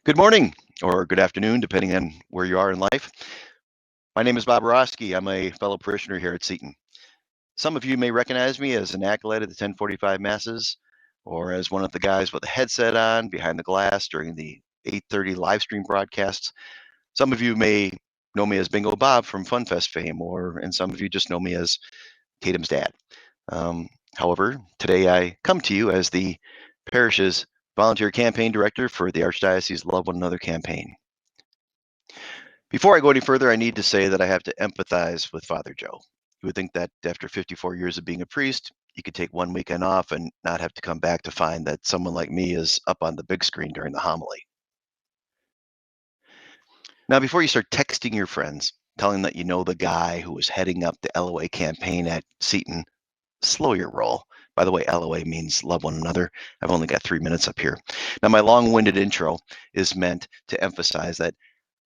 Good morning or good afternoon, depending on where you are in life. My name is Bob Rawski. I'm a fellow parishioner here at Seton. Some of you may recognize me as an acolyte at the 1045 Masses or as one of the guys with the headset on behind the glass during the 8:30 live stream broadcasts. Some of you may know me as Bingo Bob from FunFest fame, and some of you just know me as Tatum's dad. However, today I come to you as the parish's volunteer campaign director for the Archdiocese Love One Another campaign. Before I go any further, I need to say that I have to empathize with Father Joe. You would think that after 54 years of being a priest, you could take one weekend off and not have to come back to find that someone like me is up on the big screen during the homily. Now, before you start texting your friends, telling that you know the guy who was heading up the LOA campaign at Seton, slow your roll. By the way, LOA means love one another. I've only got 3 minutes up here. Now, my long-winded intro is meant to emphasize that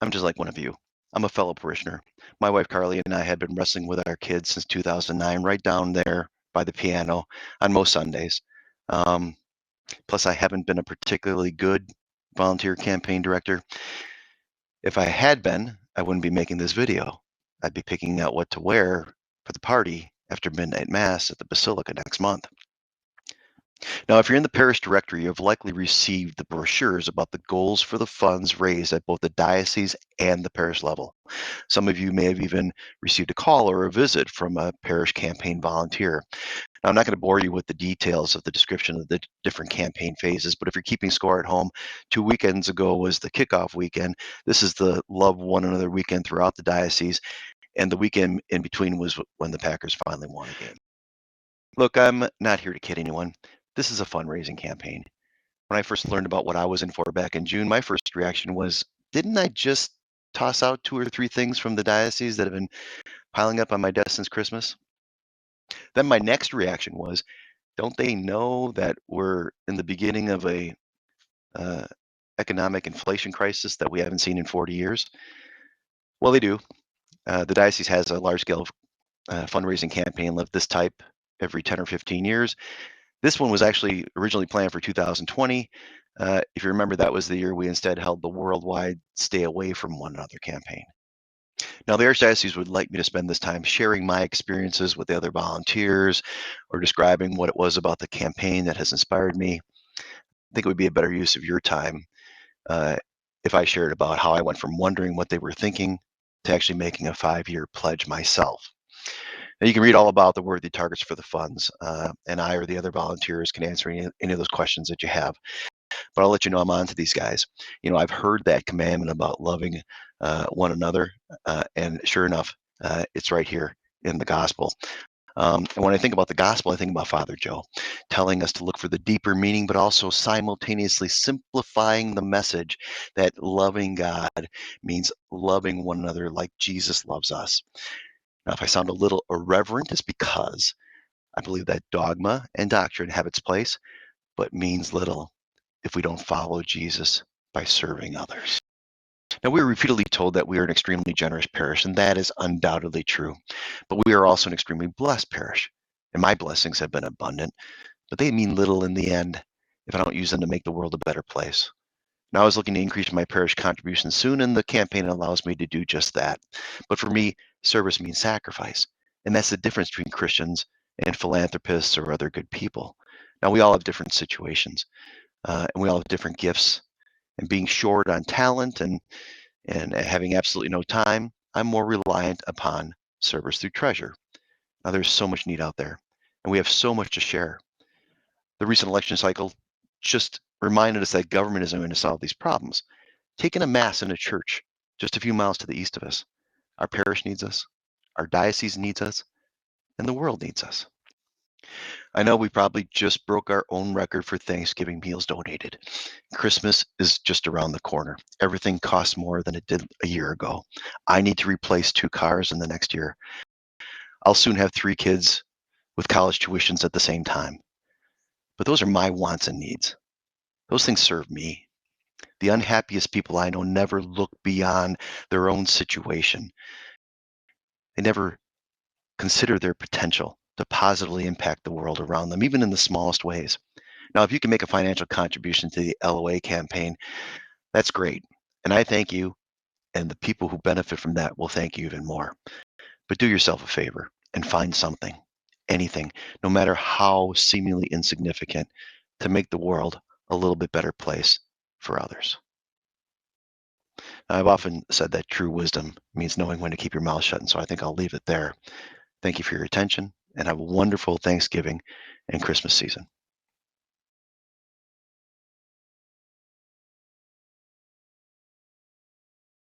I'm just like one of you. I'm a fellow parishioner. My wife Carly and I had been wrestling with our kids since 2009, right down there by the piano on most Sundays. Plus, I haven't been a particularly good volunteer campaign director. If I had been, I wouldn't be making this video. I'd be picking out what to wear for the party after midnight mass at the Basilica next month. Now, if you're in the parish directory, you've likely received the brochures about the goals for the funds raised at both the diocese and the parish level. Some of you may have even received a call or a visit from a parish campaign volunteer. Now, I'm not going to bore you with the details of the description of the different campaign phases, but if you're keeping score at home, 2 weekends ago was the kickoff weekend. This is the Love One Another weekend throughout the diocese, and the weekend in between was when the Packers finally won a game. Look, I'm not here to kid anyone. This is a fundraising campaign. When I first learned about what I was in for back in June, my first reaction was, didn't I just toss out 2 or 3 things from the diocese that have been piling up on my desk since Christmas? Then my next reaction was, don't they know that we're in the beginning of a economic inflation crisis that we haven't seen in 40 years? Well, they do. The diocese has a large-scale fundraising campaign of this type every 10 or 15 years. This one was actually originally planned for 2020. If you remember, that was the year we instead held the worldwide Stay Away from One Another campaign. Now, the Archdiocese would like me to spend this time sharing my experiences with the other volunteers or describing what it was about the campaign that has inspired me. I think it would be a better use of your time if I shared about how I went from wondering what they were thinking to actually making a 5-year pledge myself. Now, you can read all about the worthy targets for the funds, and I or the other volunteers can answer any of those questions that you have. But I'll let you know I'm on to these guys. You know, I've heard that commandment about loving one another, and sure enough, it's right here in the gospel. And when I think about the gospel, I think about Father Joe telling us to look for the deeper meaning, but also simultaneously simplifying the message that loving God means loving one another like Jesus loves us. Now, if I sound a little irreverent, it's because I believe that dogma and doctrine have its place, but means little if we don't follow Jesus by serving others. Now, we are repeatedly told that we are an extremely generous parish, and that is undoubtedly true. But we are also an extremely blessed parish, and my blessings have been abundant, but they mean little in the end if I don't use them to make the world a better place. Now, I was looking to increase my parish contribution soon, and the campaign allows me to do just that. But for me, service means sacrifice, and that's the difference between Christians and philanthropists or other good people. Now, we all have different situations, and we all have different gifts. And being short on talent and having absolutely no time, I'm more reliant upon service through treasure. Now, there's so much need out there, and we have so much to share. The recent election cycle just reminded us that government isn't going to solve these problems. Taking a mass in a church just a few miles to the east of us, our parish needs us, our diocese needs us, and the world needs us. I know we probably just broke our own record for Thanksgiving meals donated. Christmas is just around the corner. Everything costs more than it did a year ago. I need to replace 2 cars in the next year. I'll soon have 3 kids with college tuitions at the same time. But those are my wants and needs. Those things serve me. The unhappiest people I know never look beyond their own situation. They never consider their potential to positively impact the world around them, even in the smallest ways. Now, if you can make a financial contribution to the LOA campaign, That's great. And I thank you, and the people who benefit from that will thank you even more. But do yourself a favor and find something, anything, no matter how seemingly insignificant, to make the world a little bit better place for others. I've often said that true wisdom means knowing when to keep your mouth shut, and so I think I'll leave it there. Thank you for your attention, and have a wonderful Thanksgiving and Christmas season.